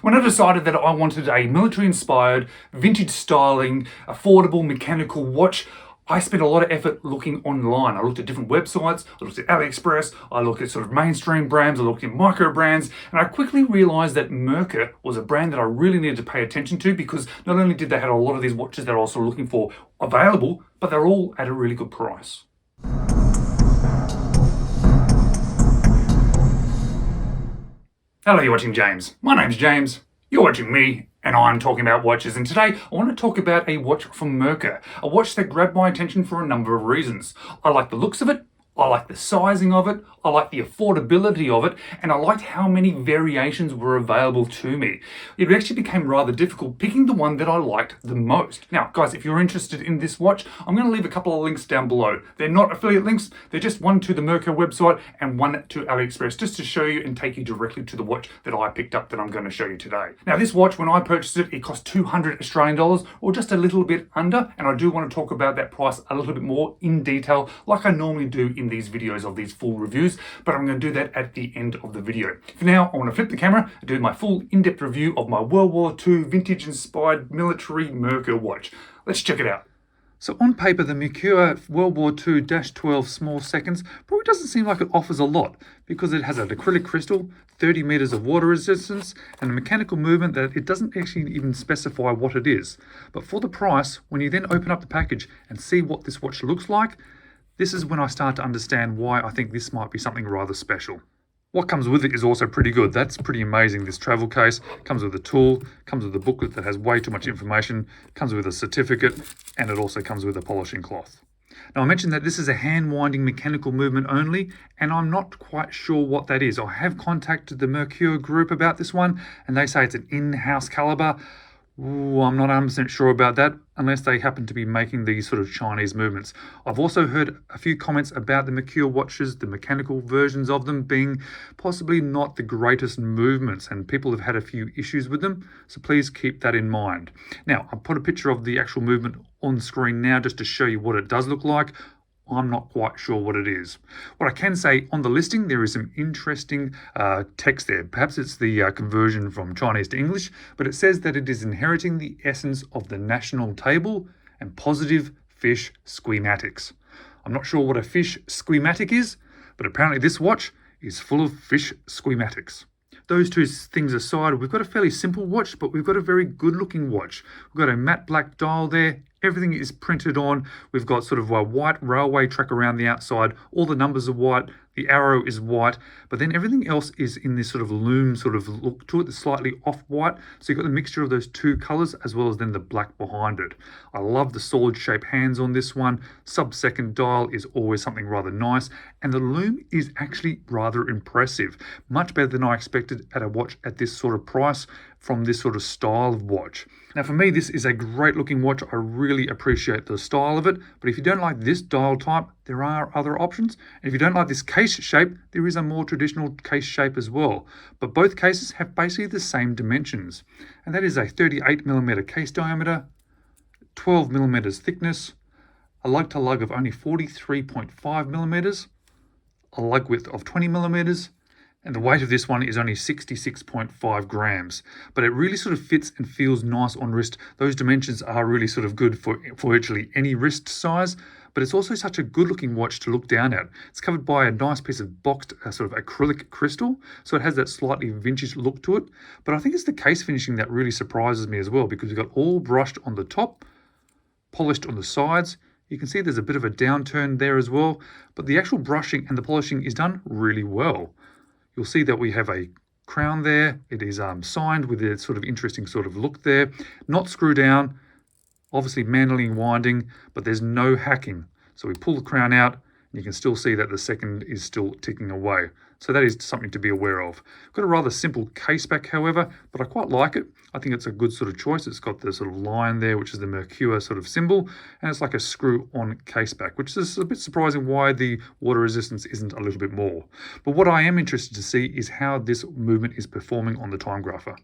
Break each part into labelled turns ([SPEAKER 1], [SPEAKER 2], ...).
[SPEAKER 1] When I decided that I wanted a military-inspired, vintage styling, affordable mechanical watch, I spent a lot of effort looking online. I looked at different websites, I looked at Aliexpress, I looked at sort of mainstream brands, I looked at microbrands, and I quickly realized that Merkur was a brand that I really needed to pay attention to because not only did they have a lot of these watches that I was looking for available, but they're all at a really good price. Hello, you're watching James. My name's James, you're watching me, and I'm talking about watches. And today I want to talk about a watch from Merkur, a watch that grabbed my attention for a number of reasons. I like the looks of it, I like the sizing of it, I like the affordability of it, and I liked how many variations were available to me. It actually became rather difficult picking the one that I liked the most. Now, guys, if you're interested in this watch, I'm going to leave a couple of links down below. They're not affiliate links, they're just one to the Merkur website and one to Aliexpress, just to show you and take you directly to the watch that I picked up that I'm going to show you today. Now, this watch, when I purchased it, it cost $200 Australian, or just a little bit under, and I do want to talk about that price a little bit more in detail, like I normally do in these videos of these full reviews, but I'm going to do that at the end of the video. For now, I want to flip the camera and do my full in-depth review of my World War II vintage-inspired military Merkur watch. Let's check it out. So on paper, the Merkur World War II-12 small seconds probably doesn't seem like it offers a lot because it has an acrylic crystal, 30 meters of water resistance, and a mechanical movement that it doesn't actually even specify what it is. But for the price, when you then open up the package and see what this watch looks like, this is when I start to understand why I think this might be something rather special. What comes with it is also pretty good. That's pretty amazing. This travel case comes with a tool, comes with a booklet that has way too much information, comes with a certificate, and it also comes with a polishing cloth. Now, I mentioned that this is a hand-winding mechanical movement only, and I'm not quite sure what that is. I have contacted the Merkur group about this one, and they say it's an in-house caliber. Ooh, I'm not 100% sure about that, unless they happen to be making these sort of Chinese movements. I've also heard a few comments about the Merkur watches, the mechanical versions of them being possibly not the greatest movements, and people have had a few issues with them, so please keep that in mind. Now, I'll put a picture of the actual movement on screen now just to show you what it does look like. I'm not quite sure what it is. What I can say, on the listing, there is some interesting text there. Perhaps it's the conversion from Chinese to English, but it says that it is inheriting the essence of the national table and positive fish schematics. I'm not sure what a fish schematic is, but apparently this watch is full of fish schematics. Those two things aside, we've got a fairly simple watch, but we've got a very good looking watch. We've got a matte black dial there. Everything is printed on. We've got sort of a white railway track around the outside. All the numbers are white. The arrow is white, but then everything else is in this sort of loom sort of look to it. It's slightly off-white. So you've got the mixture of those two colors as well as then the black behind it. I love the solid shape hands on this one. Sub-second dial is always something rather nice. And the loom is actually rather impressive. Much better than I expected at a watch at this sort of price from this sort of style of watch. Now for me, this is a great looking watch. I really appreciate the style of it. But if you don't like this dial type, there are other options. And if you don't like this case shape, there is a more traditional case shape as well. But both cases have basically the same dimensions. And that is a 38mm case diameter, 12mm thickness, a lug to lug of only 43.5mm, a lug width of 20mm, and the weight of this one is only 66.5 grams. But it really sort of fits and feels nice on wrist. Those dimensions are really sort of good for virtually any wrist size. But it's also such a good looking watch to look down at. It's covered by a nice piece of boxed sort of acrylic crystal. So it has that slightly vintage look to it. But I think it's the case finishing that really surprises me as well, because we've got all brushed on the top, polished on the sides. You can see there's a bit of a downturn there as well. But the actual brushing and the polishing is done really well. You'll see that we have a crown there. It is signed with a sort of interesting sort of look there. Not screw down, obviously manually winding, but there's no hacking. So we pull the crown out, and you can still see that the second is still ticking away. So that is something to be aware of. Got a rather simple case back, however, but I quite like it. I think it's a good sort of choice. It's got the sort of line there, which is the Merkur sort of symbol, and it's like a screw-on case back, which is a bit surprising why the water resistance isn't a little bit more. But what I am interested to see is how this movement is performing on the time grapher.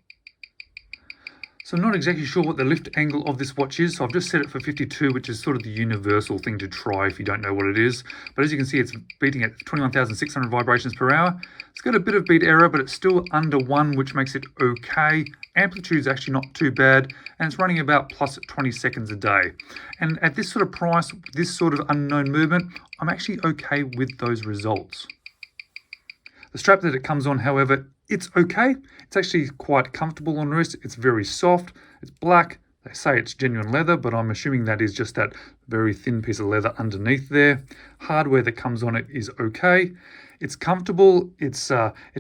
[SPEAKER 1] So I'm not exactly sure what the lift angle of this watch is, so I've just set it for 52, which is sort of the universal thing to try if you don't know what it is. But as you can see, it's beating at 21,600 vibrations per hour. It's got a bit of beat error, but it's still under 1, which makes it okay. Amplitude is actually not too bad, and it's running about plus 20 seconds a day. And at this sort of price, this sort of unknown movement, I'm actually okay with those results. The strap that it comes on, however, it's okay. It's actually quite comfortable on wrist. It's very soft. It's black. They say it's genuine leather, but I'm assuming that is just that very thin piece of leather underneath there. Hardware that comes on it is okay. It's comfortable. It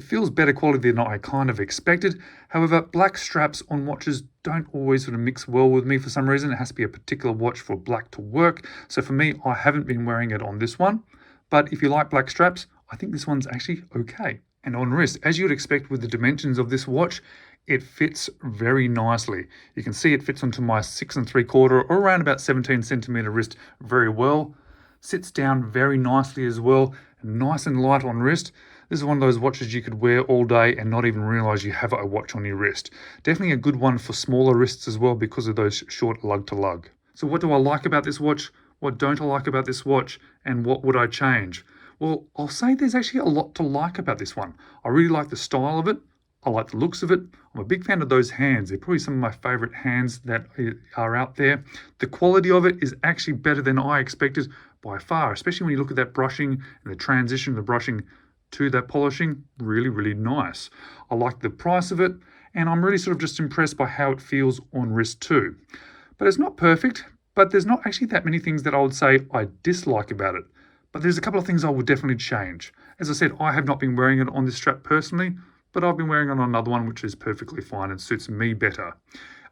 [SPEAKER 1] feels better quality than I kind of expected. However, black straps on watches don't always sort of mix well with me for some reason. It has to be a particular watch for black to work. So for me, I haven't been wearing it on this one. But if you like black straps, I think this one's actually okay. And on wrist, as you would expect with the dimensions of this watch, it fits very nicely. You can see it fits onto my 6 3/4 or around about 17 centimeter wrist very well. Sits down very nicely as well, nice and light on wrist. This is one of those watches you could wear all day and not even realize you have a watch on your wrist. Definitely a good one for smaller wrists as well because of those short lug to lug. So what do I like about this watch? What don't I like about this watch? And what would I change? Well, I'll say there's actually a lot to like about this one. I really like the style of it. I like the looks of it. I'm a big fan of those hands. They're probably some of my favorite hands that are out there. The quality of it is actually better than I expected by far, especially when you look at that brushing and the transition of the brushing to that polishing. Really, really nice. I like the price of it, and I'm really sort of just impressed by how it feels on wrist too. But it's not perfect, but there's not actually that many things that I would say I dislike about it. But there's a couple of things I would definitely change. As I said, I have not been wearing it on this strap personally, but I've been wearing it on another one which is perfectly fine and suits me better.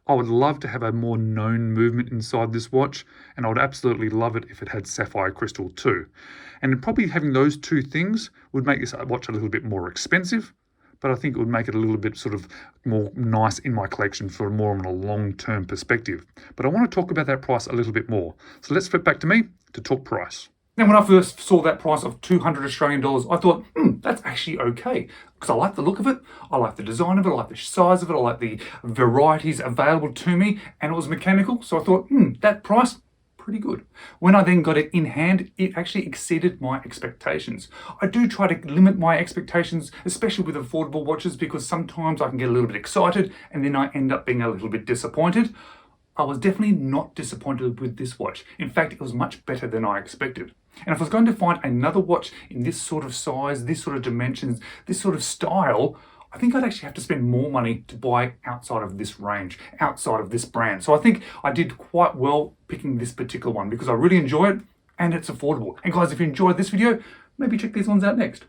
[SPEAKER 1] I would love to have a more known movement inside this watch, and I would absolutely love it if it had sapphire crystal too. And probably having those two things would make this watch a little bit more expensive, but I think it would make it a little bit sort of more nice in my collection for more on a long-term perspective. But I want to talk about that price a little bit more. So let's flip back to me to talk price. Now, when I first saw that price of 200 Australian dollars, I thought, that's actually okay. Because I like the look of it, I like the design of it, I like the size of it, I like the varieties available to me, and it was mechanical. So I thought, that price, pretty good. When I then got it in hand, it actually exceeded my expectations. I do try to limit my expectations, especially with affordable watches, because sometimes I can get a little bit excited and then I end up being a little bit disappointed. I was definitely not disappointed with this watch. In fact, it was much better than I expected. And if I was going to find another watch in this sort of size, this sort of dimensions, this sort of style, I think I'd actually have to spend more money to buy outside of this range, outside of this brand. So I think I did quite well picking this particular one because I really enjoy it and it's affordable. And guys, if you enjoyed this video, maybe check these ones out next.